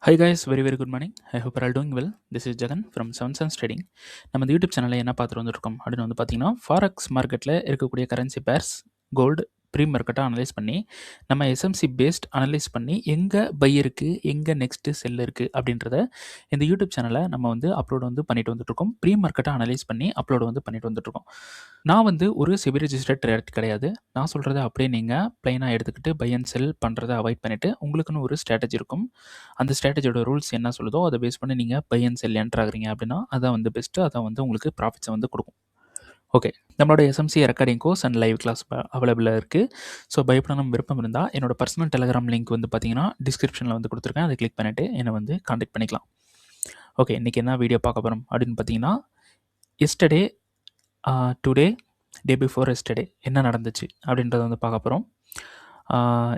Hi guys, very good morning. I hope you're all doing well. This is Jagan from Seven Suns Trading. நம்ம இந்த YouTube சேனலில் என்ன பார்த்துட்டு வந்துருக்கோம் அப்படின்னு வந்து பார்த்தீங்கன்னா ஃபாரெக்ஸ் மார்க்கெட்டில் இருக்கக்கூடிய கரன்சி பேர்ஸ் கோல்டு ப்ரீ மார்க்கெட்டாக அனலைஸ் பண்ணி நம்ம எஸ்எம்சி பேஸ்ட் அனலைஸ் பண்ணி எங்கே பை இருக்குது எங்கே நெக்ஸ்ட்டு செல் இருக்குது அப்படின்றத இந்த யூடியூப் சேனலை நம்ம வந்து அப்லோட் வந்து பண்ணிட்டு வந்துட்டுருக்கோம். ப்ரீ மார்க்கெட்டாக அனலைஸ் பண்ணி அப்லோட் வந்து பண்ணிட்டு வந்துட்டுருக்கோம். நான் வந்து ஒரு செபி ரெஜிஸ்டர்ட் ட்ரேடர் கிடையாது. நான் சொல்கிறத அப்படியே நீங்கள் ப்ளைனாக எடுத்துக்கிட்டு பை அண்ட் செல் பண்ணுறதை அவாய்ட் பண்ணிவிட்டு உங்களுக்குன்னு ஒரு ஸ்ட்ராட்டஜி இருக்கும். அந்த ஸ்ட்ராட்டஜியோட ரூல்ஸ் என்ன சொல்லுதோ அதை பேஸ் பண்ணி நீங்கள் பை அண்ட் செல் என்டர் ஆகுறீங்க அப்படின்னா அதான் வந்து பெஸ்ட்டு. அதான் வந்து உங்களுக்கு ப்ராஃபிட்ஸை வந்து கொடுக்கும். ஓகே, நம்மளோட SMC recording course and live class அவைலபிளாக இருக்குது. ஸோ பயப்படணும் விருப்பம் இருந்தால் என்னோட பர்சனல் டெலிகிராம் லிங்க் வந்து பார்த்தீங்கன்னா டிஸ்கிரிப்ஷனில் வந்து கொடுத்துருக்கேன். அதை கிளிக் பண்ணிவிட்டு என்னை வந்து காண்டாக்ட் பண்ணிக்கலாம். ஓகே, இன்றைக்கி என்ன வீடியோ பார்க்க போகிறோம் அப்படின்னு பார்த்தீங்கன்னா yesterday today day before yesterday என்ன நடந்துச்சு அப்படின்றத வந்து பார்க்க போகிறோம்.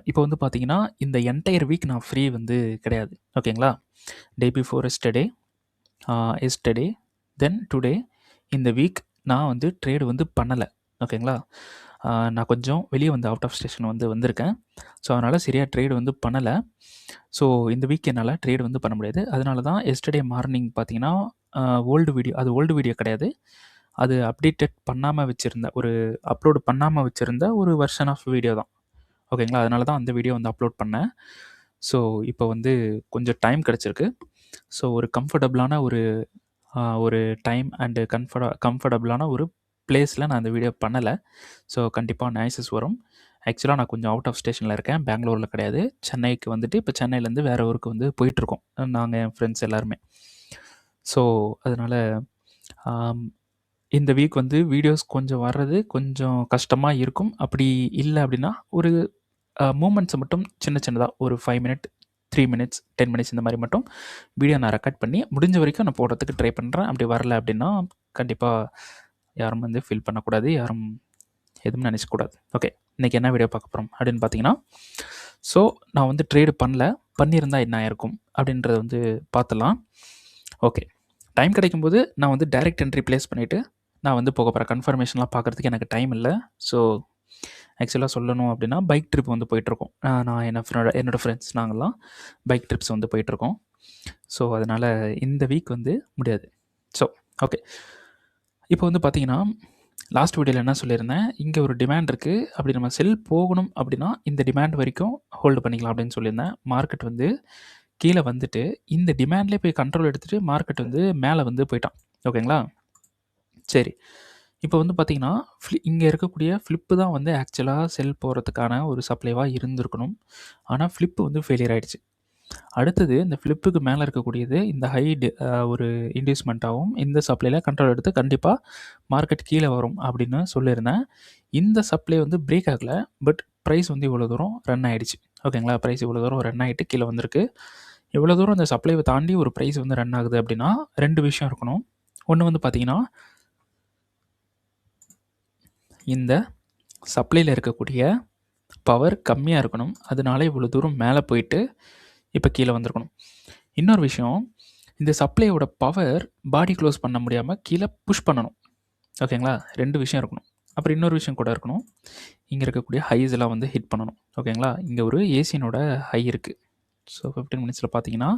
இப்போ வந்து பார்த்தீங்கன்னா இந்த என்டையர் வீக் நான் ஃப்ரீ வந்து கிடையாது. ஓகேங்களா, டே பிஃபோர் எஸ்டர்டே தென் டுடே இந்த வீக் நான் வந்து ட்ரேடு வந்து பண்ணலை. ஓகேங்களா, நான் கொஞ்சம் வெளியே வந்து அவுட் ஆஃப் ஸ்டேஷன் வந்து வந்திருக்கேன். ஸோ அதனால் சரியாக ட்ரேடு வந்து பண்ணலை. ஸோ இந்த வீக் என்னால் ட்ரேடு வந்து பண்ண முடியாது. அதனால தான் எஸ்டர்டே மார்னிங் பார்த்தீங்கன்னா ஓல்டு வீடியோ கிடையாது. அது அப்டேட்டட் பண்ணாமல் வச்சுருந்த அப்லோடு பண்ணாமல் வச்சுருந்த ஒரு வெர்ஷன் ஆஃப் வீடியோ தான். ஓகேங்களா, அதனால தான் அந்த வீடியோ வந்து அப்லோட் பண்ணேன். ஸோ இப்போ வந்து கொஞ்சம் டைம் கிடச்சிருக்கு. ஸோ ஒரு கம்ஃபர்டபுளான ஒரு டைம் அண்டு கம்ஃபர்டபுளான ஒரு பிளேஸில் நான் அந்த வீடியோ பண்ணலை. ஸோ கண்டிப்பாக நாய்ஸஸ் வரும். ஆக்சுவலாக நான் கொஞ்சம் அவுட் ஆஃப் ஸ்டேஷனில் இருக்கேன். பெங்களூரில் கிடையாது, சென்னைக்கு வந்துட்டு இப்போ சென்னையிலேருந்து வேறு ஊருக்கு வந்து போயிட்டுருக்கோம் நாங்கள் என் ஃப்ரெண்ட்ஸ் எல்லாருமே. ஸோ அதனால் இந்த வீக் வந்து வீடியோஸ் கொஞ்சம் வர்றது கொஞ்சம் கஷ்டமாக இருக்கும். அப்படி இல்லை அப்படின்னா ஒரு மூமெண்ட்ஸை மட்டும் சின்னதாக ஒரு 5 மினிட் 3 மினிட்ஸ் 10 மினிட்ஸ் இந்த மாதிரி மட்டும் வீடியோ நான் ரெக்கார்ட் பண்ணி முடிஞ்ச வரைக்கும் நான் போடுறதுக்கு ட்ரை பண்ணுறேன். அப்படி வரல அப்படின்னா கண்டிப்பாக யாரும் வந்து ஃபீல் பண்ணக்கூடாது, யாரும் எதுவும் நினச்சக்கூடாது. ஓகே, இன்றைக்கி என்ன வீடியோ பார்க்க போகிறோம் அப்படின்னு பார்த்தீங்கன்னா, ஸோ நான் வந்து ட்ரேடு பண்ணியிருந்தால் என்ன ஆயிருக்கும் அப்படின்றத வந்து பார்த்துலாம். ஓகே, டைம் கிடைக்கும்போது நான் வந்து டைரக்ட் என்ட்ரி ப்ளேஸ் பண்ணிவிட்டு நான் வந்து போக போகிறேன். கன்ஃபர்மேஷன்லாம் பார்க்குறதுக்கு எனக்கு டைம் இல்லை. ஸோ ஆக்சுவலாக சொல்லணும் அப்படின்னா பைக் ட்ரிப் வந்து போயிட்டுருக்கோம். நான் என்னோடய ஃப்ரெண்ட்ஸ் நாங்கள்லாம் பைக் ட்ரிப்ஸ் வந்து போயிட்டுருக்கோம். ஸோ அதனால் இந்த வீக் வந்து முடியாது. ஸோ ஓகே, இப்போ வந்து பார்த்தீங்கன்னா லாஸ்ட் வீடியோவில் என்ன சொல்லியிருந்தேன், இங்கே ஒரு டிமாண்ட் இருக்குது, அப்படி நம்ம செல் போகணும் அப்படின்னா இந்த டிமாண்ட் வரைக்கும் ஹோல்டு பண்ணிக்கலாம் அப்படின்னு சொல்லியிருந்தேன். மார்க்கெட் வந்து கீழே வந்துட்டு இந்த டிமாண்ட்லேயே போய் கண்ட்ரோல் எடுத்துகிட்டு மார்க்கெட் வந்து மேலே வந்து போயிட்டான். ஓகேங்களா, சரி. இப்போ வந்து பார்த்தீங்கன்னா இங்கே இருக்கக்கூடிய ஃப்ளிப்பு தான் வந்து ஆக்சுவலாக செல் போகிறதுக்கான ஒரு சப்ளைவாக இருந்திருக்கணும். ஆனால் ஃப்ளிப்பு வந்து ஃபெயிலியர் ஆகிடுச்சு. அடுத்தது இந்த ஃப்ளிப்புக்கு மேலே இருக்கக்கூடியது இந்த ஒரு இன்டியூஸ்மெண்ட்டாகவும் இந்த சப்ளையில் கண்ட்ரோல் எடுத்து கண்டிப்பாக மார்க்கெட் கீழே வரும் அப்படின்னு சொல்லியிருந்தேன். இந்த சப்ளை வந்து பிரேக் ஆகலை, பட் ப்ரைஸ் வந்து இவ்வளோ தூரம் ரன் ஆகிடுச்சு. ஓகேங்களா, ப்ரைஸ் இவ்வளோ தூரம் ரன் ஆகிட்டு கீழே வந்திருக்கு. இவ்வளோ தூரம் இந்த சப்ளைவை தாண்டி ஒரு ப்ரைஸ் வந்து ரன் ஆகுது அப்படின்னா 2 விஷயம் இருக்கணும். ஒன்று வந்து பார்த்திங்கன்னா இந்த சப்ளையில் இருக்கக்கூடிய பவர் கம்மியாக இருக்கணும். அதனால இவ்வளோ தூரம் மேலே போயிட்டு இப்போ கீழே வந்திருக்கணும். இன்னொரு விஷயம், இந்த சப்ளையோட பவர் பாடி க்ளோஸ் பண்ண முடியாமல் கீழே புஷ் பண்ணணும். ஓகேங்களா, 2 விஷயம் இருக்கணும். அப்புறம் இன்னொரு விஷயம் கூட இருக்கணும், இங்கே இருக்கக்கூடிய ஹைஸ் எல்லாம் வந்து ஹிட் பண்ணணும். ஓகேங்களா, இங்கே ஒரு ஏசியனோட ஹை இருக்குது. ஸோ 15 மினிட்ஸில் பார்த்தீங்கன்னா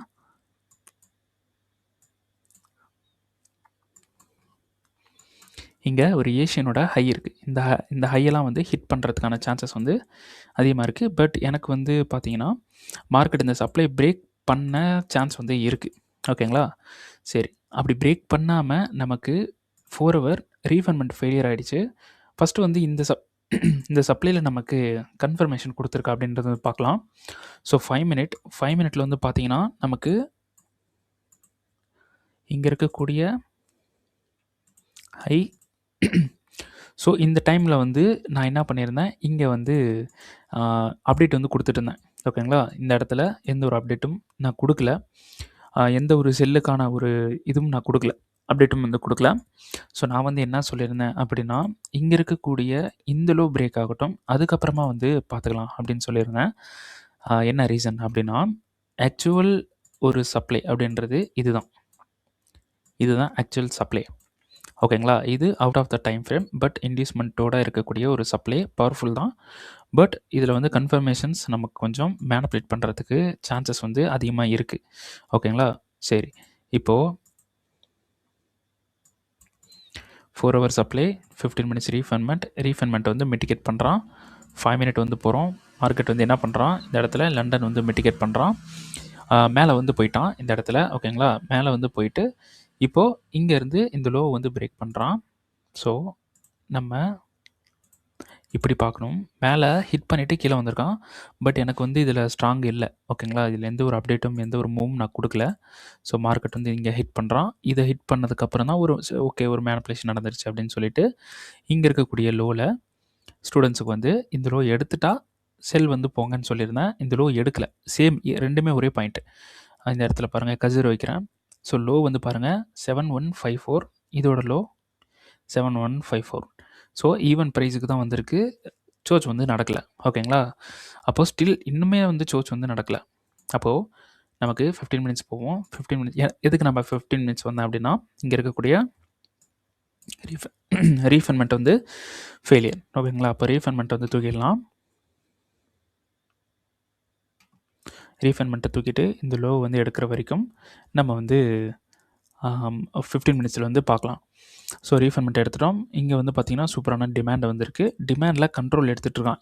இங்கே ஒரு ஏஷியனோட ஹை இருக்குது. இந்த ஹையெல்லாம் வந்து ஹிட் பண்ணுறதுக்கான சான்சஸ் வந்து அதிகமாக இருக்குது. பட் எனக்கு வந்து பார்த்தீங்கன்னா மார்க்கெட் இந்த சப்ளை பிரேக் பண்ண சான்ஸ் வந்து இருக்குது. ஓகேங்களா, சரி. அப்படி பிரேக் பண்ணாமல் நமக்கு 4 ஹவர் ரீஃபண்ட்மெண்ட் ஃபெயிலியர் ஆகிடுச்சு. ஃபஸ்ட்டு வந்து இந்த சப்ளையில் நமக்கு கன்ஃபர்மேஷன் கொடுத்துருக்கா அப்படின்றத பார்க்கலாம். ஸோ 5 மினிட்ல வந்து பார்த்தீங்கன்னா நமக்கு இங்கே இருக்கக்கூடிய ஹை. ஸோ இந்த டைமில் வந்து நான் என்ன பண்ணியிருந்தேன், இங்கே வந்து அப்டேட் வந்து கொடுத்துட்டு இருந்தேன். ஓகேங்களா, இந்த இடத்துல எந்த ஒரு அப்டேட்டும் நான் கொடுக்கல. எந்த ஒரு செல்லுக்கான ஒரு இதுவும் நான் கொடுக்கல, அப்டேட்டும் வந்து கொடுக்கல. ஸோ நான் வந்து என்ன சொல்லியிருந்தேன் அப்படின்னா, இங்கே இருக்கக்கூடிய இந்த லோ பிரேக் ஆகட்டும், அதுக்கப்புறமா வந்து பார்த்துக்கலாம் அப்படின்னு சொல்லியிருந்தேன். என்ன ரீசன் அப்படின்னா, ஆக்சுவல் ஒரு சப்ளை அப்படின்றது இதுதான் ஆக்சுவல் சப்ளை. ஓகேங்களா, இது out of the time frame, but இன்டியூஸ்மெண்ட்டோடு இருக்கக்கூடிய ஒரு சப்ளை பவர்ஃபுல் தான். பட் இதில் வந்து கன்ஃபர்மேஷன்ஸ் நமக்கு கொஞ்சம் மேனிபுலேட் பண்ணுறதுக்கு சான்சஸ் வந்து அதிகமாக இருக்குது. ஓகேங்களா? சரி, இப்போது 4 hour சப்ளை, 15 minutes ரீஃபண்ட்மெண்ட் வந்து மிட்டிகேட் பண்ணுறான். 5 minute வந்து போகிறோம். மார்க்கெட் வந்து என்ன பண்ணுறான், இந்த இடத்துல லண்டன் வந்து மிட்டிகேட் பண்ணுறான். மேலே வந்து போயிட்டான் இந்த இடத்துல. ஓகேங்களா? மேலே வந்து போயிட்டு இப்போது இங்கேருந்து இந்த லோ வந்து பிரேக் பண்ணுறான். ஸோ நம்ம இப்படி பார்க்கணும். மேலே ஹிட் பண்ணிவிட்டு கீழே வந்திருக்கான். பட் எனக்கு வந்து இதில் ஸ்ட்ராங் இல்லை. ஓகேங்களா? இதில் எந்த ஒரு அப்டேட்டும் எந்த ஒரு மூவும் நான் கொடுக்கல. ஸோ மார்க்கெட் வந்து இங்கே ஹிட் பண்ணுறான். இதை ஹிட் பண்ணதுக்கப்புறம் தான் ஓகே ஒரு மேனிபுலேஷன் நடந்துருச்சு அப்படின்னு சொல்லிட்டு இங்கே இருக்கக்கூடிய லோவில் ஸ்டூடெண்ட்ஸுக்கு வந்து இந்த லோ எடுத்துட்டா செல் வந்து போங்கன்னு சொல்லியிருந்தேன். இந்த லோ எடுக்கலை. சேம் ரெண்டுமே ஒரே பாயிண்ட்டு. இந்த இடத்துல பாருங்கள், கசிர் வைக்கிறேன். ஸோ லோ வந்து பாருங்கள் 7154, இதோட லோ 7154. ஸோ ஈவன் ப்ரைஸுக்கு தான் வந்திருக்கு. சோச் வந்து நடக்கலை. ஓகேங்களா? அப்போது ஸ்டில் இன்னுமே வந்து சோச் வந்து நடக்கலை. அப்போது நமக்கு 15 மினிட்ஸ் போவோம். 15 மினிட்ஸ் எதுக்கு நம்ம 15 மினிட்ஸ் வந்தேன் அப்படின்னா, இங்கே இருக்கக்கூடிய ரீஃபண்ட்மெண்ட் வந்து ஃபெயிலியர். ஓகேங்களா? அப்போ ரீஃபண்ட்மெண்ட் வந்து தூக்கிடலாம். ரீஃபண்ட்மெண்ட்டை தூக்கிட்டு இந்த லோ வந்து எடுக்கிற வரைக்கும் நம்ம வந்து 15 மினிட்ஸில் வந்து பார்க்கலாம். ஸோ ரீஃபண்ட்மெண்ட் எடுத்துட்டோம். இங்கே வந்து பார்த்திங்கன்னா சூப்பரான டிமாண்ட் வந்திருக்கு. டிமாண்டில் கண்ட்ரோல் எடுத்துகிட்ருக்கான்.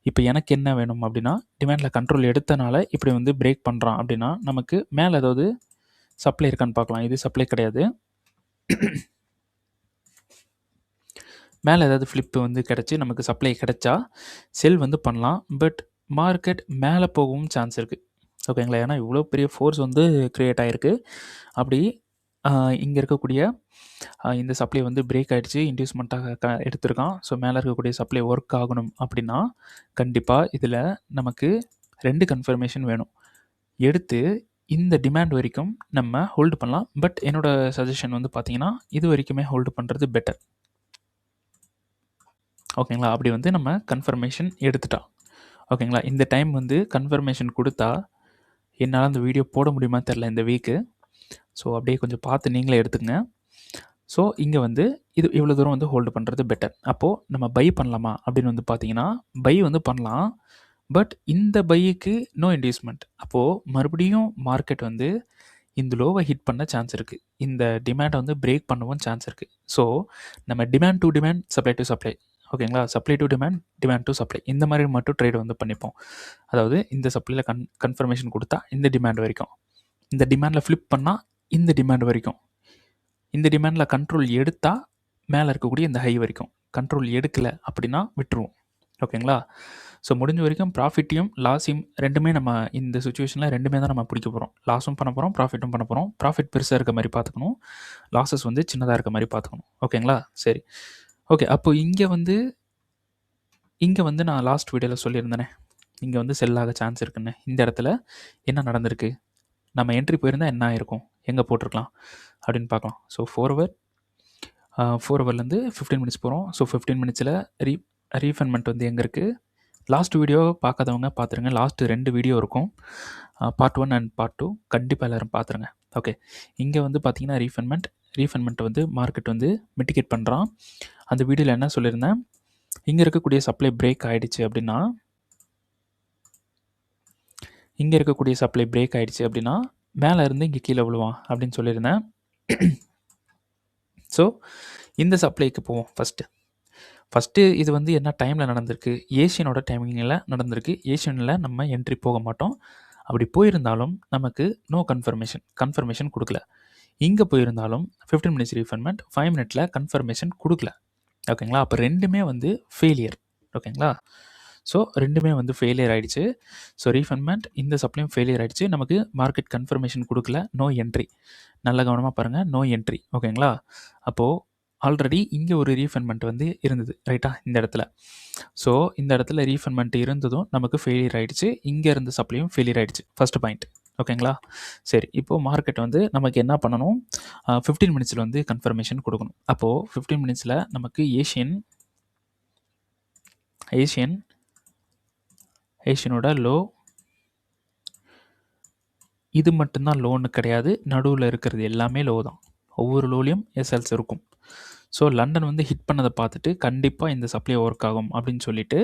இப்போ எனக்கு என்ன வேணும் அப்படின்னா, டிமாண்டில் கண்ட்ரோல் எடுத்தனால இப்படி வந்து பிரேக் பண்ணுறான் அப்படின்னா, நமக்கு மேலே ஏதாவது சப்ளை இருக்கான்னு பார்க்கலாம். இது சப்ளை கிடையாது. மேலே ஏதாவது ஃப்ளிப்பு வந்து கிடச்சி நமக்கு சப்ளை கிடைச்சா செல் வந்து பண்ணலாம். பட் மார்க்கெட் மேலே போகவும் சான்ஸ் இருக்குது. ஓகேங்களா? ஏன்னா இவ்வளோ பெரிய ஃபோர்ஸ் வந்து க்ரியேட் ஆகிருக்கு. அப்படி இங்கே இருக்கக்கூடிய இந்த சப்ளை வந்து பிரேக் ஆகிடுச்சு, இன்டியூஸ்மெண்ட்டாக எடுத்திருக்கான். ஸோ மேலே இருக்கக்கூடிய சப்ளை ஒர்க் ஆகணும் அப்படின்னா கண்டிப்பாக இதில் நமக்கு 2 கன்ஃபர்மேஷன் வேணும். எடுத்து இந்த டிமாண்ட் வரைக்கும் நம்ம ஹோல்டு பண்ணலாம். பட் என்னோடய சஜஷன் வந்து பார்த்திங்கன்னா, இது வரைக்குமே ஹோல்டு பண்ணுறது பெட்டர். ஓகேங்களா? அப்படி வந்து நம்ம கன்ஃபர்மேஷன் எடுத்துட்டா. ஓகேங்களா? இந்த டைம் வந்து கன்ஃபர்மேஷன் கொடுத்தா என்னால் அந்த வீடியோ போட முடியுமா தெரில இந்த வீக்கு. ஸோ அப்படியே கொஞ்சம் பார்த்து நீங்களே எடுத்துக்கங்க. ஸோ இங்கே வந்து இது இவ்வளோ தூரம் வந்து ஹோல்டு பண்ணுறது பெட்டர். அப்போது நம்ம பை பண்ணலாமா அப்படின்னு வந்து பார்த்தீங்கன்னா, பை வந்து பண்ணலாம். பட் இந்த பைக்கு நோ இன்டியூஸ்மெண்ட். அப்போது மறுபடியும் மார்க்கெட் வந்து இந்த லோவை ஹிட் பண்ண சான்ஸ் இருக்குது. இந்த டிமாண்டை வந்து பிரேக் பண்ணவும் சான்ஸ் இருக்குது. ஸோ நம்ம demand to demand, supply to supply. ஓகேங்களா? Supply to demand, demand to supply, இந்த மாதிரி மட்டும் ட்ரேட் வந்து பண்ணிப்போம். அதாவது இந்த சப்ளையில் கன்ஃபர்மேஷன் கொடுத்தா இந்த டிமாண்ட் வரைக்கும், இந்த டிமாண்டில் ஃப்ளிப் பண்ணால் இந்த டிமாண்ட் வரைக்கும், இந்த டிமாண்டில் கண்ட்ரோல் எடுத்தால் மேலே இருக்கக்கூடிய இந்த ஹை வரைக்கும், கண்ட்ரோல் எடுக்கலை அப்படின்னா விட்டுருவோம். ஓகேங்களா? ஸோ முடிஞ்ச வரைக்கும் ப்ராஃபிட்டையும் லாஸையும் ரெண்டுமே நம்ம இந்த சுச்சுவேஷனில் ரெண்டுமே தான் நம்ம பிடிக்க போகிறோம். லாஸும் பண்ண போகிறோம், ப்ராஃபிட்டும் பண்ண போகிறோம். ப்ராஃபிட் பெருசாக இருக்க மாதிரி பார்த்துக்கணும், லாஸஸ் வந்து சின்னதாக இருக்க மாதிரி பார்த்துக்கணும். ஓகேங்களா? சரி, ஓகே. அப்போ இங்கே வந்து நான் லாஸ்ட் வீடியோவில் சொல்லியிருந்தேனே, இங்கே வந்து செல்லாக சான்ஸ் இருக்குன்னு. இந்த இடத்துல என்ன நடந்திருக்கு, நம்ம என்ட்ரி போயிருந்தால் என்ன ஆயிருக்கும், எங்கே போட்டிருக்கலாம் அப்படின்னு பார்க்கலாம். ஸோ 4 ஹவர்லேருந்து 15 மினிட்ஸ் போகிறோம். ஸோ 15 மினிட்ஸில் ரீஃபண்ட்மெண்ட் வந்து எங்கே இருக்குது, லாஸ்ட் வீடியோ பார்க்காதவங்க பார்த்துருங்க. லாஸ்ட்டு 2 வீடியோ இருக்கும், பார்ட் 1 அண்ட் பார்ட் 2. கண்டிப்பாக எல்லோரும் பார்த்துருங்க. ஓகே, இங்கே வந்து பார்த்திங்கன்னா ரீஃபண்ட்மெண்ட் வந்து மார்க்கெட் வந்து மிட்டிகேட் பண்ணுறான். அந்த வீடியோவில் என்ன சொல்லியிருந்தேன், இங்கே இருக்கக்கூடிய சப்ளை பிரேக் ஆகிடுச்சு அப்படின்னா, மேலே இருந்து இங்கே கீழே விழுவான் அப்படின்னு சொல்லியிருந்தேன். ஸோ இந்த சப்ளைக்கு போவோம். ஃபஸ்ட்டு இது வந்து என்ன டைமில் நடந்திருக்கு, ஏஷியனோட டைமிங்கில் நடந்திருக்கு. ஏஷியனில் நம்ம என்ட்ரி போக மாட்டோம். அப்படி போயிருந்தாலும் நமக்கு நோ கன்ஃபர்மேஷன் கொடுக்கல. இங்கே போயிருந்தாலும் 15 மினிட்ஸ் ரீஃபண்ட்மெண்ட், 5 மினிட்ஸில் கன்ஃபர்மேஷன் கொடுக்கல. ஓகேங்களா? அப்போ ரெண்டுமே வந்து ஃபெயிலியர். ஓகேங்களா? ஸோ ரெண்டுமே வந்து ஃபெயிலியர் ஆகிடுச்சு. ஸோ ரீஃபண்ட்மெண்ட், இந்த சப்ளையும் ஃபெயிலியர் ஆகிடுச்சு. நமக்கு மார்க்கெட் கன்ஃபர்மேஷன் கொடுக்கல, நோ என்ட்ரி. நல்ல கவனமாக பாருங்கள், நோ என்ட்ரி. ஓகேங்களா? அப்போது ஆல்ரெடி இங்கே ஒரு ரீஃபண்ட்மெண்ட் வந்து இருந்தது, ரைட்டா? இந்த இடத்துல. ஸோ இந்த இடத்துல ரீஃபண்ட்மெண்ட் இருந்ததும் நமக்கு ஃபெயிலியர் ஆகிடுச்சு. இங்கே இருந்த சப்ளையும் ஃபெயிலியர் ஆகிடுச்சு. First point. ஓகேங்களா? சரி, இப்போது மார்க்கெட் வந்து நமக்கு என்ன பண்ணணும், 15 மினிட்ஸில் வந்து கன்ஃபர்மேஷன் கொடுக்கணும். அப்போது 15 மினிட்ஸில் நமக்கு ஏஷியனோட லோ இது மட்டும்தான் லோன்னு கிடையாது, நடுவில் இருக்கிறது எல்லாமே லோ தான். ஒவ்வொரு லோலையும் எஸ்எல்ஸ் இருக்கும். ஸோ லண்டன் வந்து ஹிட் பண்ணதை பார்த்துட்டு கண்டிப்பாக இந்த சப்ளை ஒர்க் ஆகும் அப்படின்னு சொல்லிட்டு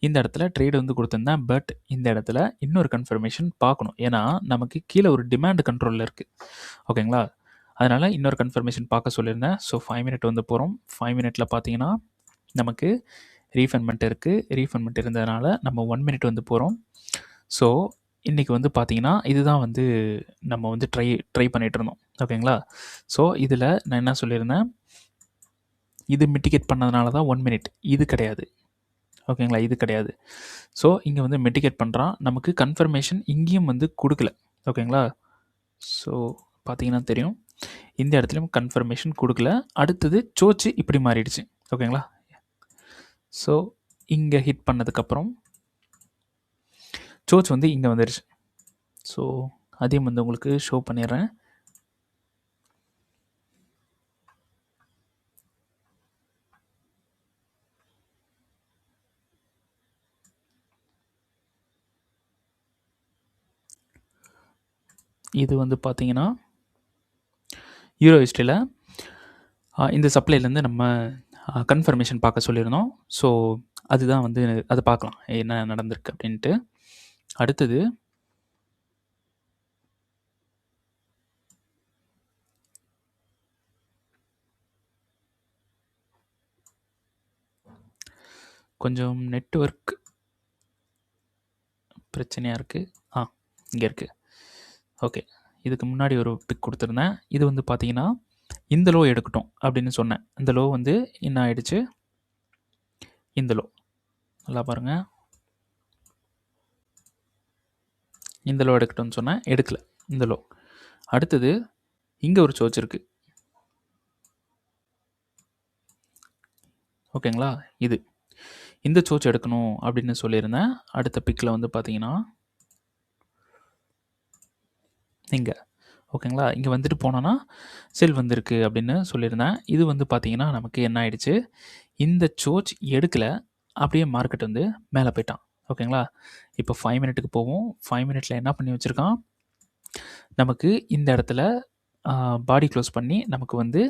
இந்த இடத்துல ட்ரேடு வந்து கொடுத்துருந்தேன். பட் இந்த இடத்துல இன்னொரு கன்ஃபர்மேஷன் பார்க்கணும். ஏன்னா நமக்கு கீழே ஒரு டிமாண்ட் கண்ட்ரோலில் இருக்குது. ஓகேங்களா? அதனால் இன்னொரு கன்ஃபர்மேஷன் பார்க்க சொல்லியிருந்தேன். ஸோ 5 மினிட் வந்து போகிறோம். 5 மினிட்டில் பார்த்தீங்கன்னா நமக்கு ரீஃபண்ட்மெண்ட் இருக்குது. ரீஃபண்ட்மெண்ட் இருந்ததுனால நம்ம 1 மினிட் வந்து போகிறோம். ஸோ இன்றைக்கி வந்து பார்த்தீங்கன்னா இதுதான் வந்து நம்ம வந்து ட்ரை பண்ணிகிட்டு இருந்தோம். ஓகேங்களா? ஸோ இதில் நான் என்ன சொல்லியிருந்தேன், இது மிட்டிகேட் பண்ணதுனால தான் 1 மினிட். இது கிடையாது. ஓகேங்களா? இது கிடையாது. ஸோ இங்கே வந்து மிட்டிகேட் பண்ணுறான். நமக்கு கன்ஃபர்மேஷன் இங்கேயும் வந்து கொடுக்கல. ஓகேங்களா? ஸோ பார்த்தீங்கன்னா தெரியும், இந்த இடத்துலையும் கன்ஃபர்மேஷன் கொடுக்கல. அடுத்தது சோச்சு இப்படி மாறிடுச்சு. ஓகேங்களா? ஸோ இங்கே ஹிட் பண்ணதுக்கப்புறம் சோச் வந்து இங்கே வந்துடுச்சு. ஸோ அதையும் வந்து உங்களுக்கு ஷோ பண்ணிடுறேன். இது வந்து பார்த்தீங்கன்னா யூரோ ஹிஸ்ட்ரியில் இந்த சப்ளைலேருந்து நம்ம கன்ஃபர்மேஷன் பார்க்க சொல்லியிருந்தோம். ஸோ அதுதான் வந்து அதை பார்க்கலாம் என்ன நடந்திருக்கு அப்படின்ட்டு. அடுத்தது கொஞ்சம் நெட்வொர்க் பிரச்சனையாக இருக்குது. இங்கே இருக்குது. ஓகே, இதுக்கு முன்னாடி ஒரு பிக் கொடுத்துருந்தேன். இது வந்து பார்த்தீங்கன்னா இந்த லோ எடுக்கட்டும் அப்படின்னு சொன்னேன். இந்த லோ வந்து என்ன ஆயிடுச்சு, இந்த லோ நல்லா பாருங்கள், இந்த லோ எடுக்கட்டும்னு சொன்னேன், எடுக்கலை இந்த லோ. அடுத்தது இங்கே ஒரு சோச் இருக்குது. ஓகேங்களா? இந்த சோச் எடுக்கணும் அப்படின்னு சொல்லியிருந்தேன். அடுத்த பிக்கில் வந்து பார்த்தீங்கன்னா இங்கே ஓகேங்களா, இங்கே வந்துட்டு போனோன்னா செல் வந்திருக்கு அப்படின்னு சொல்லியிருந்தேன். இது வந்து பார்த்தீங்கன்னா நமக்கு என்ன ஆயிடுச்சு, இந்த சோச் எடுக்கலை, அப்படியே மார்க்கெட் வந்து மேலே போயிட்டான். ஓகேங்களா? இப்போ 5 மினிட்டுக்கு போவோம். 5 மினிட்டில் என்ன பண்ணி வச்சுருக்கான், நமக்கு இந்த இடத்துல பாடி க்ளோஸ் பண்ணி நமக்கு வந்து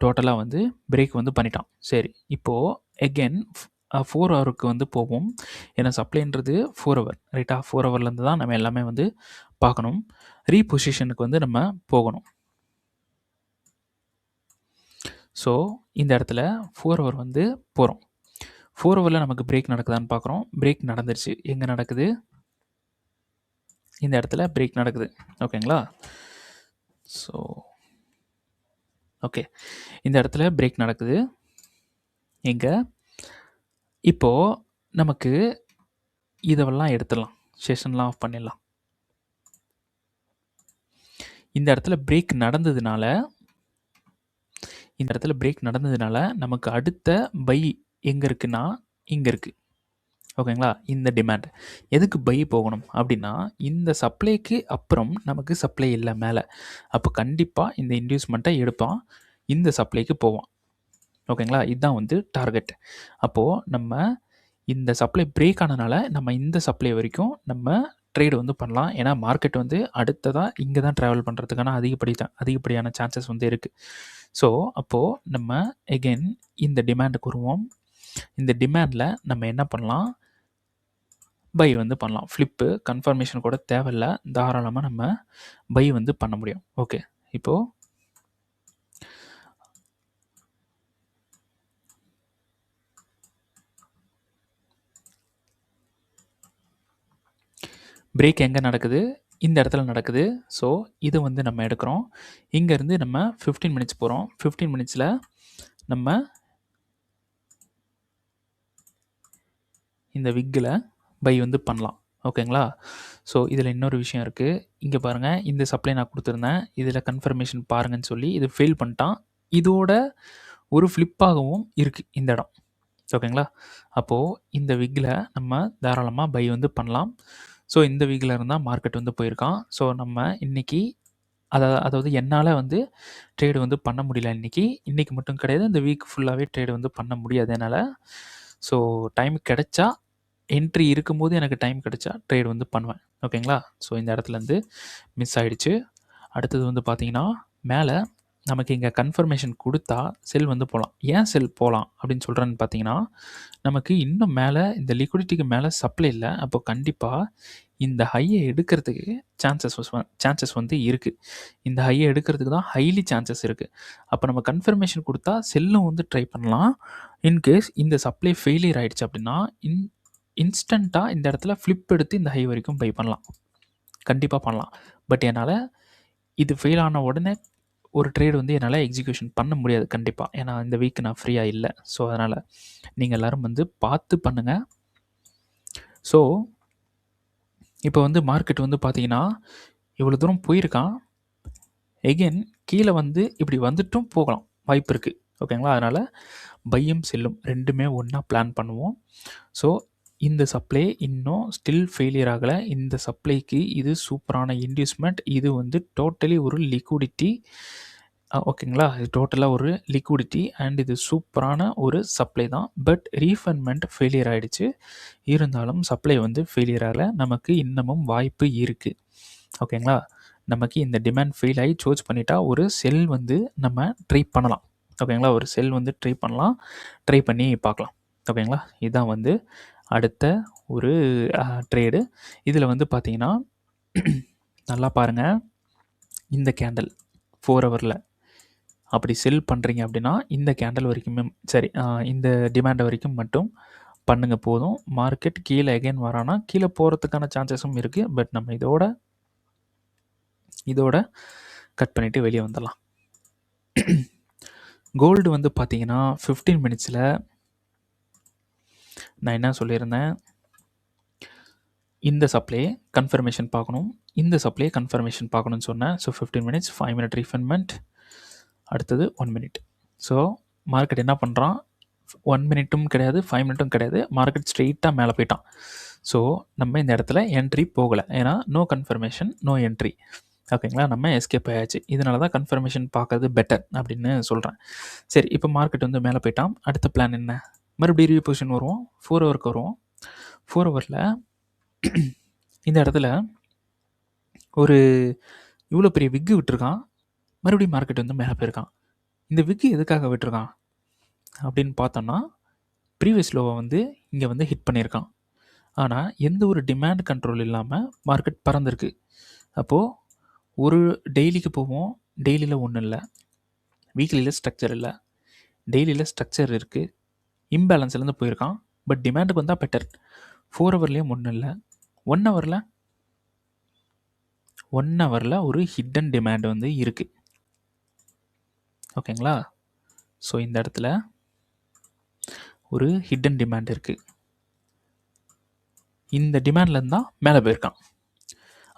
டோட்டலாக வந்து பிரேக் வந்து பண்ணிட்டான். சரி, இப்போது எகெயின் 4 ஹவருக்கு வந்து போவோம். ஏன்னா சப்ளைன்றது 4 ஹவர் ரைட்டா? 4 ஹவர்லேருந்து தான் நம்ம எல்லாமே வந்து பார்க்கணும். ரீபொசிஷனுக்கு வந்து நம்ம போகணும். ஸோ இந்த இடத்துல 4 ஹவர் வந்து போகிறோம். 4 ஹவரில் நமக்கு பிரேக் நடக்குதான்னு பார்க்குறோம். பிரேக் நடந்துருச்சு. எங்கே நடக்குது, இந்த இடத்துல பிரேக் நடக்குது. ஓகேங்களா? ஸோ ஓகே, இந்த இடத்துல பிரேக் நடக்குது. எங்கே இப்போது நமக்கு இதெல்லாம் எடுத்துடலாம், செஷன்லாம் ஆஃப் பண்ணிடலாம். இந்த இடத்துல பிரேக் நடந்ததுனால நமக்கு அடுத்த பை எங்கே இருக்குன்னா இங்கே இருக்குது. ஓகேங்களா? இந்த டிமாண்ட் எதுக்கு பை போகணும் அப்படின்னா, இந்த சப்ளைக்கு அப்புறம் நமக்கு சப்ளை இல்லை மேலே. அப்போ கண்டிப்பாக இந்த இன்டியூஸ்மெண்ட்டை எடுப்பான், இந்த சப்ளைக்கு போவான். ஓகேங்களா? இதுதான் வந்து டார்கெட். அப்போது நம்ம இந்த சப்ளை பிரேக் ஆனதுனால நம்ம இந்த சப்ளை வரைக்கும் நம்ம ட்ரேடு வந்து பண்ணலாம். ஏன்னா மார்க்கெட் வந்து அடுத்ததாக இங்கே தான் ட்ராவல் பண்ணுறதுக்கான அதிகப்படியான சான்சஸ் வந்து இருக்குது. ஸோ அப்போது நம்ம எகெயின் இந்த டிமாண்டுக்கு வருவோம். இந்த டிமாண்டில் நம்ம என்ன பண்ணலாம், பை வந்து பண்ணலாம். ஃப்ளிப்பு கன்ஃபர்மேஷன் கூட தேவையில்லை, தாராளமாக நம்ம பை வந்து பண்ண முடியும். ஓகே, இப்போது பிரேக் எங்கே நடக்குது, இந்த இடத்துல நடக்குது. ஸோ இது வந்து நம்ம எடுக்கிறோம். இங்கேருந்து நம்ம 15 மினிட்ஸ் போகிறோம். 15 மினிட்ஸில் நம்ம இந்த விக்கில் பை வந்து பண்ணலாம். ஓகேங்களா? ஸோ இதில் இன்னொரு விஷயம் இருக்குது. இங்கே பாருங்கள், இந்த சப்ளை நான் கொடுத்துருந்தேன், இதில் கன்ஃபர்மேஷன் பாருங்கன்னு சொல்லி இது ஃபெயில் பண்ணிட்டான். இதோட ஒரு ஃப்ளிப்பாகவும் இருக்குது இந்த இடம். ஓகேங்களா? அப்போது இந்த விக்கில் நம்ம தாராளமாக பை வந்து பண்ணலாம். ஸோ இந்த வீக்கில் இருந்தால் மார்க்கெட் வந்து போயிருக்கான். ஸோ நம்ம இன்றைக்கி அதாவது என்னால் வந்து ட்ரேடு வந்து பண்ண முடியல இன்றைக்கி மட்டும் கிடையாது, இந்த வீக் ஃபுல்லாகவே ட்ரேடு வந்து பண்ண முடியாது என்னால். ஸோ டைம் கிடைச்சா, என்ட்ரி இருக்கும்போது எனக்கு டைம் கிடைச்சா ட்ரேடு வந்து பண்ணுவேன். ஓகேங்களா? ஸோ இந்த இடத்துலேருந்து மிஸ் ஆகிடுச்சு. அடுத்தது வந்து பார்த்திங்கன்னா மேலே நமக்கு இங்கே கன்ஃபர்மேஷன் கொடுத்தா செல் வந்து போகலாம். ஏன் செல் போகலாம் அப்படின்னு சொல்கிறேன்னு பார்த்தீங்கன்னா, நமக்கு இன்னும் மேலே இந்த லிக்விடிட்டிக்கு மேலே சப்ளை இல்லை. அப்போ கண்டிப்பாக இந்த ஹையை எடுக்கிறதுக்கு சான்சஸ் வந்து இருக்குது. இந்த ஹையை எடுக்கிறதுக்கு தான் ஹைலி சான்சஸ் இருக்குது. அப்போ நம்ம கன்ஃபர்மேஷன் கொடுத்தா செல்லும் வந்து ட்ரை பண்ணலாம். இன்கேஸ் இந்த சப்ளை ஃபெயிலியர் ஆகிடுச்சு அப்படின்னா இன்ஸ்டண்ட்டாக இந்த இடத்துல ஃப்ளிப் எடுத்து இந்த ஹை வரைக்கும் பை பண்ணலாம். கண்டிப்பாக பண்ணலாம். பட் என்னால் இது ஃபெயில் ஆன உடனே ஒரு ட்ரேட் வந்து என்னால் எக்ஸிக்யூஷன் பண்ண முடியாது கண்டிப்பாக. ஏன்னா இந்த வீக் நான் ஃப்ரீயாக இல்லை. ஸோ அதனால் நீங்கள் எல்லோரும் வந்து பார்த்து பண்ணுங்கள். ஸோ இப்போ வந்து மார்க்கெட் வந்து பார்த்தீங்கன்னா இவ்வளோ தூரம் போயிருக்கான். எகெயின் கீழே வந்து இப்படி வந்துட்டும் போகலாம், வாய்ப்பு இருக்குது. ஓகேங்களா? அதனால் பையும் செல்லும் ரெண்டுமே ஒன்றா பிளான் பண்ணுவோம். ஸோ இந்த சப்ளை இன்னும் ஸ்டில் ஃபெயிலியர் ஆகலை. இந்த சப்ளைக்கு இது சூப்பரான இன்டியூஸ்மெண்ட். இது வந்து டோட்டலி ஒரு லிக்விடிட்டி. ஓகேங்களா? இது டோட்டலாக ஒரு லிக்விடிட்டி அண்ட் இது சூப்பரான ஒரு சப்ளை தான். பட் ரீஃபண்ட்மெண்ட் ஃபெயிலியர் ஆகிடுச்சு. இருந்தாலும் சப்ளை வந்து ஃபெயிலியர் ஆகலை. நமக்கு இன்னமும் வாய்ப்பு இருக்குது. ஓகேங்களா? நமக்கு இந்த டிமாண்ட் ஃபெயில் ஆகி சோர்ஜ் பண்ணிட்டா ஒரு செல் வந்து நம்ம ட்ரை பண்ணலாம். ஓகேங்களா? ஒரு செல் வந்து ட்ரை பண்ணலாம். ட்ரை பண்ணி பார்க்கலாம். ஓகேங்களா? இதுதான் வந்து அடுத்த ஒரு ட்ரேடு. இதில் வந்து பார்த்தீங்கன்னா நல்லா பாருங்கள். இந்த கேண்டல் 4 ஹவரில் அப்படி செல் பண்ணுறீங்க அப்படின்னா இந்த கேண்டல் வரைக்குமே சரி இந்த டிமாண்ட் வரைக்கும் மட்டும் பண்ணுங்கள் போதும். மார்க்கெட் கீழே எகைன் வரானா கீழே போகிறதுக்கான சான்சஸும் இருக்குது. பட் நம்ம இதோட கட் பண்ணிவிட்டு வெளியே வந்துடலாம். கோல்டு வந்து பார்த்தீங்கன்னா 15 மினிட்ஸில் நான் என்ன சொல்லியிருந்தேன், இந்த சப்ளை கன்ஃபர்மேஷன் பார்க்கணும், இந்த சப்ளை கன்ஃபர்மேஷன் பார்க்கணும்னு சொன்னேன். ஸோ 15 மினிட்ஸ் 5 மினிட் ரீஃபண்ட்மெண்ட், அடுத்தது 1 மினிட். ஸோ மார்க்கெட் என்ன பண்ணுறான், 1 மினிட்டும் கிடையாது 5 மினிட்டும் கிடையாது, மார்க்கெட் ஸ்ட்ரெயிட்டாக மேலே போயிட்டான். ஸோ நம்ம இந்த இடத்துல என்ட்ரி போகலை. ஏன்னா நோ கன்ஃபர்மேஷன் நோ என்ட்ரி. ஓகேங்களா? நம்ம எஸ்கேப் ஆயாச்சு. இதனால தான் கன்ஃபர்மேஷன் பார்க்கறது பெட்டர் அப்படின்னு சொல்கிறேன். சரி, இப்போ மார்க்கெட் வந்து மேலே போயிட்டான். அடுத்த பிளான் என்ன, மறுபடியும் ரீபொசிஷன் வருவோம். 4 ஹவருக்கு வருவோம். 4 ஹவரில் இந்த இடத்துல ஒரு இவ்வளோ பெரிய விக்கு விட்டுருக்கான். மறுபடியும் மார்க்கெட் வந்து மேலே போயிருக்கான். இந்த விக்கு எதுக்காக விட்டுருக்கான் அப்படின்னு பார்த்தோம்னா ப்ரீவியஸ் லோவை வந்து இங்கே வந்து ஹிட் பண்ணியிருக்கான். ஆனால் எந்த ஒரு டிமாண்ட் கண்ட்ரோல் இல்லாமல் மார்க்கெட் பறந்துருக்கு. அப்போது ஒரு டெய்லிக்கு போவோம், டெய்லியில் ஒன்றும் இல்லை, வீக்லியில் ஸ்ட்ரக்சர் இல்லை, டெய்லியில் ஸ்ட்ரக்சர் இருக்குது, இம்பேலன்ஸ்லேருந்து போயிருக்கான். பட் டிமாண்டுக்கு வந்தால் பெட்டர். 4 ஹவர்லேயும் ஒன்றும் இல்லை. 1 ஹவரில் ஒரு ஹிடன் டிமாண்ட் வந்து இருக்குது. ஓகேங்களா? ஸோ இந்த இடத்துல ஒரு ஹிடன் டிமாண்ட் இருக்குது. இந்த டிமாண்ட்லேருந்து தான் மேலே போயிருக்கான்.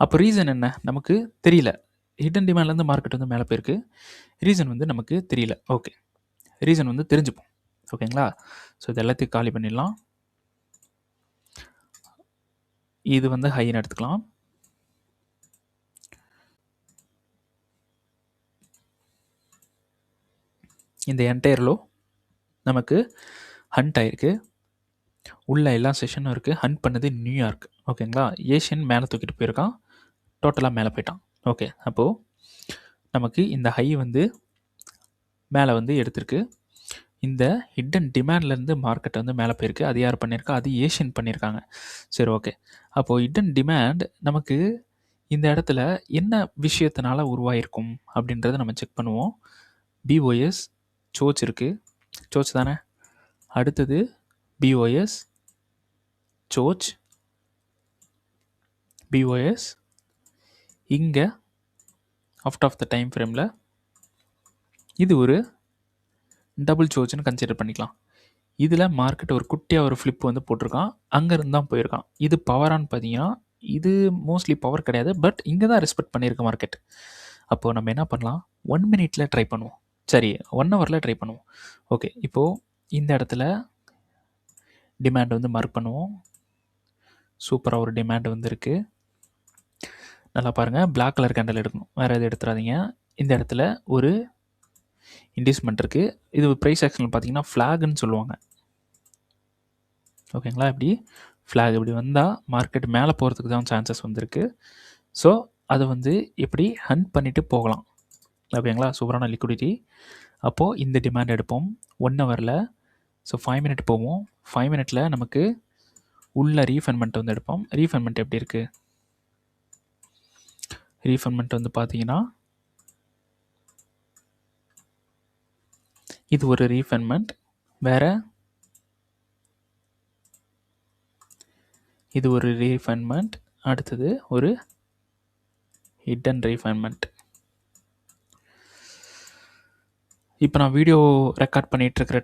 அப்போ ரீசன் என்ன நமக்கு தெரியல. ஹிடன் டிமாண்ட்லேருந்து மார்க்கெட் வந்து மேலே போயிருக்கு. ரீசன் வந்து நமக்கு தெரியல. ஓகே, ரீசன் வந்து தெரிஞ்சுப்போம். ஓகேங்களா? ஸோ இது எல்லாத்தையும் காலி பண்ணிடலாம். இது வந்து ஹைன்னு எடுத்துக்கலாம். இந்த என்டையர் லோ நமக்கு ஹண்ட் ஆயிருக்கு. உள்ள எல்லா செஷனும் இருக்குது. ஹண்ட் பண்ணது நியூயார்க். ஓகேங்களா? ஏஷியன் மேலே தூக்கிட்டு போயிருக்கான், டோட்டலாக மேலே போயிட்டான். ஓகே, அப்போது நமக்கு இந்த ஹை வந்து மேலே வந்து எடுத்திருக்கு. இந்த ஹிடன் டிமாண்ட்லேருந்து மார்க்கெட் வந்து மேலே போயிருக்கு. அது யார் பண்ணியிருக்கா, அது ஏஷியன் பண்ணியிருக்காங்க. சரி, ஓகே. அப்போது ஹிடன் டிமாண்ட் நமக்கு இந்த இடத்துல என்ன விஷயத்தினால உருவாயிருக்கும் அப்படின்றத நம்ம செக் பண்ணுவோம். பிஓஎஸ் சோச் இருக்குது, சோச் தானே. அடுத்தது பிஓஎஸ் சோச், பிஓஎஸ் இங்கே அவுட் ஆஃப் த டைம் ஃப்ரேமில் இது ஒரு டபுள் சோச்சுன்னு கன்சிடர் பண்ணிக்கலாம். இதில் மார்க்கெட் ஒரு குட்டியாக ஒரு ஃப்ளிப் வந்து போட்டிருக்கான், அங்கேருந்து தான் போயிருக்கான். இது பவரான்னு பார்த்தீங்கன்னா இது மோஸ்ட்லி பவர் கிடையாது. பட் இங்கே தான் ரெஸ்பெக்ட் பண்ணியிருக்க மார்க்கெட். அப்போது நம்ம என்ன பண்ணலாம், 1 மினிட்டில் ட்ரை பண்ணுவோம். சரி, 1 ஹவரில் ட்ரை பண்ணுவோம். ஓகே, இப்போது இந்த இடத்துல டிமாண்ட் வந்து மார்க் பண்ணுவோம். சூப்பராக ஒரு டிமாண்ட் வந்து இருக்குது. நல்லா பாருங்கள், பிளாக் கலர் கேண்டல் எடுக்கணும், வேறு எதுவும் எடுத்துடாதீங்க. இந்த இடத்துல ஒரு இன்டியூஸ்மெண்ட் இருக்குது. இது ப்ரைஸ் ஆக்ஷனில் பார்த்தீங்கன்னா ஃப்ளாகுன்னு சொல்லுவாங்க. ஓகேங்களா? இப்படி ஃப்ளாக் இப்படி வந்தால் மார்க்கெட் மேலே போகிறதுக்கு தான் சான்சஸ் வந்துருக்கு. ஸோ அதை வந்து இப்படி ஹண்ட் பண்ணிவிட்டு போகலாம். ஓகேங்களா? சூப்பரான லிக்விடிட்டி. அப்போது இந்த டிமாண்ட் எடுப்போம் 1 ஹவரில். ஸோ 5 மினிட் போவோம். 5 மினிட்ல நமக்கு உள்ள ரீஃபண்ட்மெண்ட் வந்து எடுப்போம். ரீஃபண்ட்மெண்ட் எப்படி இருக்குது? ரீஃபண்ட்மெண்ட் வந்து பார்த்தீங்கன்னா, இது ஒரு ரீஃபண்ட்மெண்ட். வேறு இது ஒரு ரீஃபண்ட்மெண்ட். அடுத்தது ஒரு ஹிடன் ரீஃபண்ட்மெண்ட். இப்போ நான் வீடியோ ரெக்கார்ட் பண்ணிகிட்ருக்கிற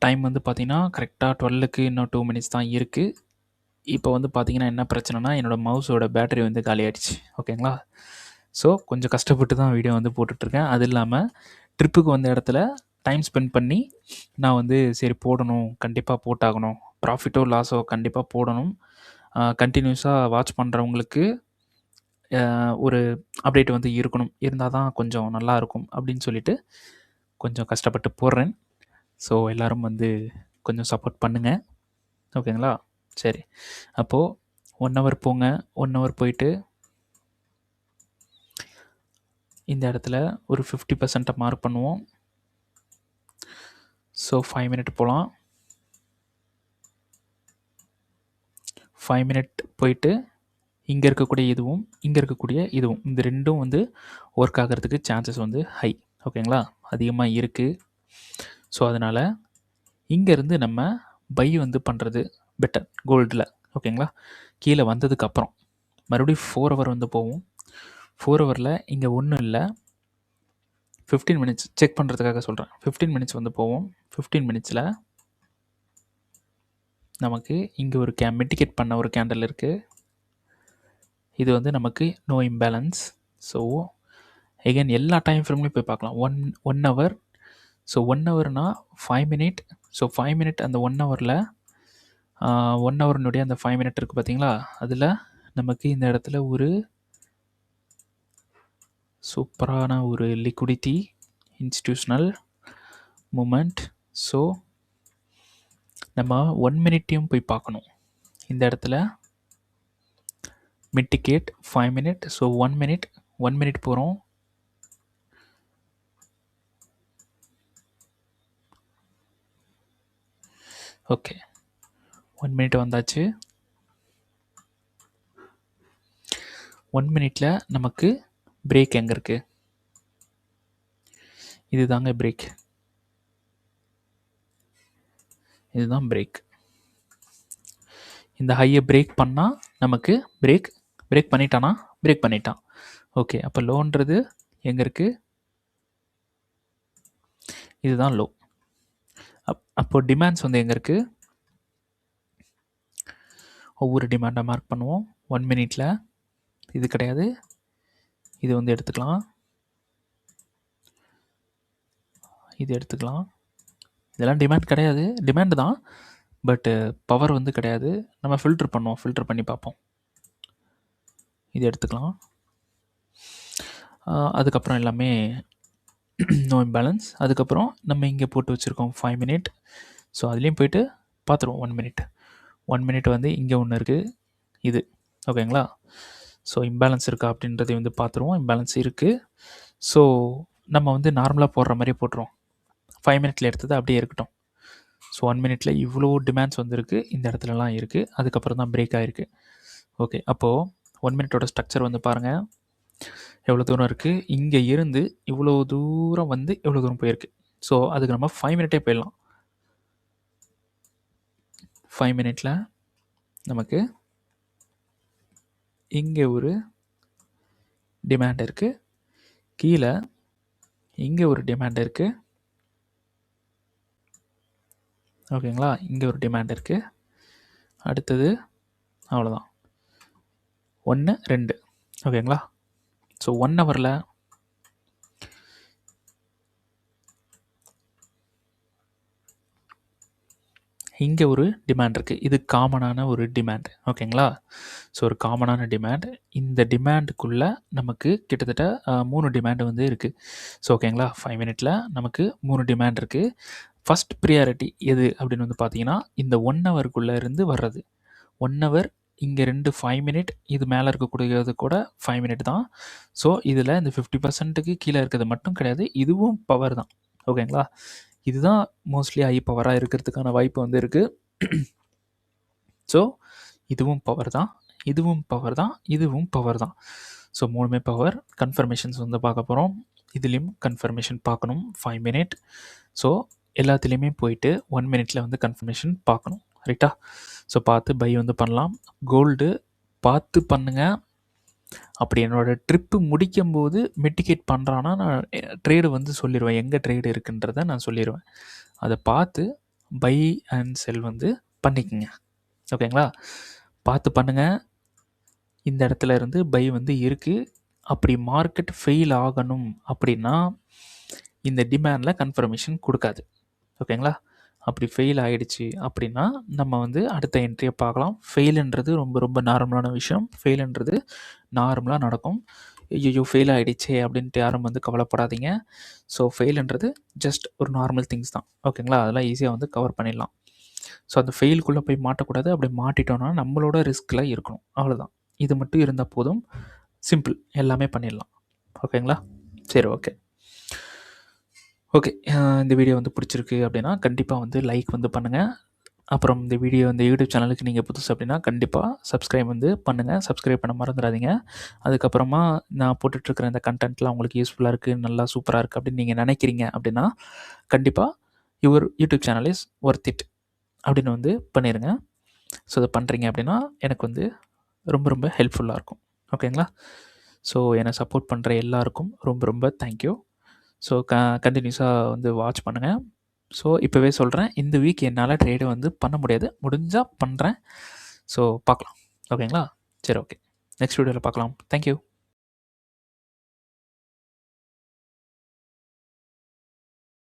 டைம் வந்து பார்த்தீங்கன்னா கரெக்டாக 12க்கு இன்னும் 2 மினிட்ஸ் தான் இருக்குது. இப்போ வந்து பார்த்தீங்கன்னா என்ன பிரச்சனைனா, என்னோடய மவுஸோட பேட்டரி வந்து காலியாகிடுச்சு. ஓகேங்களா? ஸோ கொஞ்சம் கஷ்டப்பட்டு தான் வீடியோ வந்து போட்டுட்ருக்கேன். அது இல்லாமல் ட்ரிப்புக்கு வந்த இடத்துல டைம் ஸ்பெண்ட் பண்ணி நான் வந்து சரி போடணும், கண்டிப்பாக போட்டாகணும், ப்ராஃபிட்டோ லாஸோ கண்டிப்பாக போடணும், கண்டினியூஸாக வாட்ச் பண்ணுறவங்களுக்கு ஒரு அப்டேட் வந்து இருக்கணும், இருந்தால் தான் கொஞ்சம் நல்லாயிருக்கும் அப்படின்னு சொல்லிட்டு கொஞ்சம் கஷ்டப்பட்டு போடுறேன். ஸோ எல்லோரும் வந்து கொஞ்சம் சப்போர்ட் பண்ணுங்கள். ஓகேங்களா? சரி, அப்போது 1 ஹவர் போங்க. 1 ஹவர் போயிட்டு இந்த இடத்துல ஒரு 50% மார்க் பண்ணுவோம். ஸோ 5 மினிட் போகலாம். 5 மினிட் போயிட்டு இங்கே இருக்கக்கூடிய இதுவும் இங்கே இருக்கக்கூடிய இதுவும் இந்த ரெண்டும் வந்து ஒர்க் ஆகிறதுக்கு சான்சஸ் வந்து ஹை. ஓகேங்களா? அதிகமாக இருக்குது. ஸோ அதனால் இங்கேருந்து நம்ம பை வந்து பண்ணுறது பெட்டர் கோல்டில். ஓகேங்களா? கீழே வந்ததுக்கப்புறம் மறுபடியும் 4 ஹவர் வந்து போவோம். 4 ஹவரில் இங்கே ஒன்றும் இல்லை, 15 மினிட்ஸ் செக் பண்ணுறதுக்காக சொல்கிறேன். 15 மினிட்ஸ் வந்து போவோம். 15 மினிட்ஸில் நமக்கு இங்கே ஒரு மிட்டிகேட் பண்ண ஒரு கேண்டில் இருக்குது. இது வந்து நமக்கு நோ இம்பேலன்ஸ். ஸோ எகைன் எல்லா டைம் ஃப்ரேம்லையும் போய் பார்க்கலாம். One hour. So 1 ஹவர்னா 5 minute. So 5 minute அந்த 1 ஹவரில் 1 ஹவர்னுடைய அந்த 5 மினிட் இருக்குது பார்த்தீங்களா? அதில் நமக்கு இந்த இடத்துல ஒரு சூப்பரான ஒரு லிக்விடிட்டி, இன்ஸ்டிடியூஷனல் மூமெண்ட். ஸோ நம்ம 1 மினிட்டையும் போய் பார்க்கணும். இந்த இடத்துல மிட்டிகேட் 5 மினிட். ஸோ 1 மினிட் போகிறோம். ஓகே, 1 மினிட் வந்தாச்சு. 1 மினிட்ல நமக்கு பிரேக் எங்கே இருக்குது? இது தாங்க பிரேக். இதுதான் பிரேக். இந்த ஹையை பிரேக் பண்ணால் நமக்கு பிரேக் பண்ணிட்டானா? பிரேக் பண்ணிட்டான். ஓகே, அப்போ லோன்றது எங்கே இருக்குது? இதுதான் லோ. அப்போது டிமாண்ட்ஸ் வந்து எங்கே இருக்குது? ஒவ்வொரு டிமாண்டாக மார்க் பண்ணுவோம். 1 மினிட்ல இது கிடையாது, இது வந்து எடுத்துக்கலாம், இது எடுத்துக்கலாம். இதெல்லாம் டிமாண்ட் கிடையாது, டிமாண்டு தான், பட்டு பவர் வந்து கிடையாது. நம்ம ஃபில்டர் பண்ணுவோம், ஃபில்டர் பண்ணி பார்ப்போம். இது எடுத்துக்கலாம். அதுக்கப்புறம் எல்லாமே நோ இம்பேலன்ஸ். அதுக்கப்புறம் நம்ம இங்கே போட்டு வச்சுருக்கோம் 5 மினிட். ஸோ அதுலேயும் போய்ட்டு பார்த்துருவோம். 1 மினிட் வந்து இங்கே ஒன்று இருக்குது, இது ஓகேங்களா? ஸோ இம்பேலன்ஸ் இருக்கா அப்படின்றதை வந்து பார்த்துருவோம். இம்பேலன்ஸ் இருக்குது. ஸோ நம்ம வந்து நார்மலாக போடுற மாதிரி போட்டுருவோம். 5 மினிட்ல எடுத்தது அப்படியே இருக்கட்டும். ஸோ 1 மினிட்ல இவ்வளோ டிமாண்ட்ஸ் வந்துருக்கு, இந்த இடத்துலலாம் இருக்குது. அதுக்கப்புறம் தான் பிரேக் ஆகிருக்கு. ஓகே, அப்போது 1 மினிட்டோட ஸ்ட்ரக்சர் வந்து பாருங்கள் எவ்வளோ தூரம் இருக்குது. இங்கே இருந்து இவ்வளோ தூரம் வந்து எவ்வளோ தூரம் போயிருக்கு. ஸோ அதுக்கு நம்ம 5 மினிட்டே போயிடலாம். 5 மினிட்ல நமக்கு இங்கே ஒரு டிமாண்ட் இருக்குது, கீழே இங்கே ஒரு டிமாண்ட் இருக்குது. ஓகேங்களா? இங்கே ஒரு டிமாண்ட் இருக்குது. அடுத்தது அவ்வளோதான், 1 2. ஓகேங்களா? ஸோ 1 ஹவரில் இங்கே ஒரு டிமாண்ட் இருக்குது. இது காமனான ஒரு டிமாண்ட். ஓகேங்களா? ஸோ ஒரு காமனான டிமாண்ட். இந்த டிமாண்டுக்குள்ளே நமக்கு கிட்டத்தட்ட 3 டிமாண்டு வந்து இருக்குது. ஸோ ஓகேங்களா? 5 மினிட்ல நமக்கு 3 டிமாண்ட் இருக்குது. ஃபஸ்ட் ப்ரியாரிட்டி எது அப்படின்னு வந்து பார்த்தீங்கன்னா, இந்த 1 ஹவருக்குள்ளே இருந்து வர்றது. 1 ஹவர் இங்கே 2 5 மினிட், இது மேலே இருக்கக்கூடியது கூட 5 மினிட் தான். ஸோ இதில் இந்த 50%க்கு கீழே இருக்கிறது மட்டும் கிடையாது, இதுவும் பவர் தான். ஓகேங்களா? இதுதான் மோஸ்ட்லி ஹை பவராக இருக்கிறதுக்கான வாய்ப்பு வந்து இருக்குது. ஸோ இதுவும் பவர் தான், இதுவும் பவர் தான், இதுவும் பவர் தான். So 3மே power. கன்ஃபர்மேஷன்ஸ் வந்து பார்க்க போகிறோம். இதுலேயும் கன்ஃபர்மேஷன் பார்க்கணும் 5 மினிட். ஸோ எல்லாத்துலேயுமே போயிட்டு 1 மினிட்ல வந்து கன்ஃபர்மேஷன் பார்க்கணும். ரைட்டா? ஸோ பார்த்து பை வந்து பண்ணலாம். கோல்டு பார்த்து பண்ணுங்க. அப்படி என்னோடய ட்ரிப்பு முடிக்கும்போது மிட்டிகேட் பண்ணுறான்னா நான் ட்ரேடு வந்து சொல்லிடுவேன், எங்கே ட்ரேடு இருக்குன்றதை நான் சொல்லிடுவேன். அதை பார்த்து பை அண்ட் செல் வந்து பண்ணிக்கோங்க. ஓகேங்களா? பார்த்து பண்ணுங்கள். இந்த இடத்துல இருந்து பை வந்து இருக்குது. அப்படி மார்க்கெட் ஃபெயில் ஆகணும் அப்படின்னா இந்த டிமாண்டில் கன்ஃபர்மேஷன் கொடுக்காது. ஓகேங்களா? அப்படி ஃபெயில் ஆகிடுச்சு அப்படின்னா நம்ம வந்து அடுத்த என்ட்ரியை பார்க்கலாம். ஃபெயிலுன்றது ரொம்ப ரொம்ப நார்மலான விஷயம். ஃபெயிலுன்றது நார்மலாக நடக்கும். ஐயோ ஃபெயில் ஆகிடுச்சே அப்படின்ட்டு யாரும் வந்து கவலைப்படாதீங்க. ஸோ ஃபெயிலுன்றது ஜஸ்ட் ஒரு நார்மல் திங்ஸ் தான். ஓகேங்களா? அதெல்லாம் ஈஸியாக வந்து கவர் பண்ணிடலாம். ஸோ அந்த ஃபெயிலுக்குள்ளே போய் மாட்டக்கூடாது. அப்படி மாட்டிட்டோன்னா நம்மளோட ரிஸ்கில் இருக்கணும். அவ்வளோதான். இது மட்டும் இருந்தால் போதும். சிம்பிள். எல்லாமே பண்ணிடலாம். ஓகேங்களா? சரி, ஓகே. ஓகே. இந்த வீடியோ வந்து பிடிச்சிருக்கு அப்படின்னா கண்டிப்பாக வந்து லைக் வந்து பண்ணுங்கள். அப்புறம் இந்த வீடியோ இந்த யூடியூப் சேனலுக்கு நீங்கள் புதுசு அப்படின்னா கண்டிப்பாக சப்ஸ்கிரைப் வந்து பண்ணுங்கள். சப்ஸ்கிரைப் பண்ண மறந்துடாதீங்க. அதுக்கப்புறமா நான் போட்டுட்ருக்கிற இந்த கண்டென்ட்லாம் உங்களுக்கு யூஸ்ஃபுல்லாக இருக்குது, நல்லா சூப்பராக இருக்குது அப்படின்னு நீங்கள் நினைக்கிறீங்க அப்படின்னா கண்டிப்பாக your YouTube channel is worth it அப்படின்னு வந்து பண்ணிடுங்க. ஸோ அதை பண்ணுறீங்க அப்படின்னா எனக்கு வந்து ரொம்ப ரொம்ப ஹெல்ப்ஃபுல்லாக இருக்கும். ஓகேங்களா? ஸோ என்னை சப்போர்ட் பண்ணுற எல்லாருக்கும் ரொம்ப ரொம்ப தேங்க்யூ. ஸோ கண்டினியூஸாக வந்து வாட்ச் பண்ணுங்கள். ஸோ இப்போவே சொல்கிறேன், இந்த வீக் என்னால் ட்ரேடு வந்து பண்ண முடியாது. முடிஞ்சால் பண்ணுறேன். ஸோ பார்க்கலாம். ஓகேங்களா? சரி, ஓகே. நெக்ஸ்ட் வீடியோவில் பார்க்கலாம். தேங்க்யூ.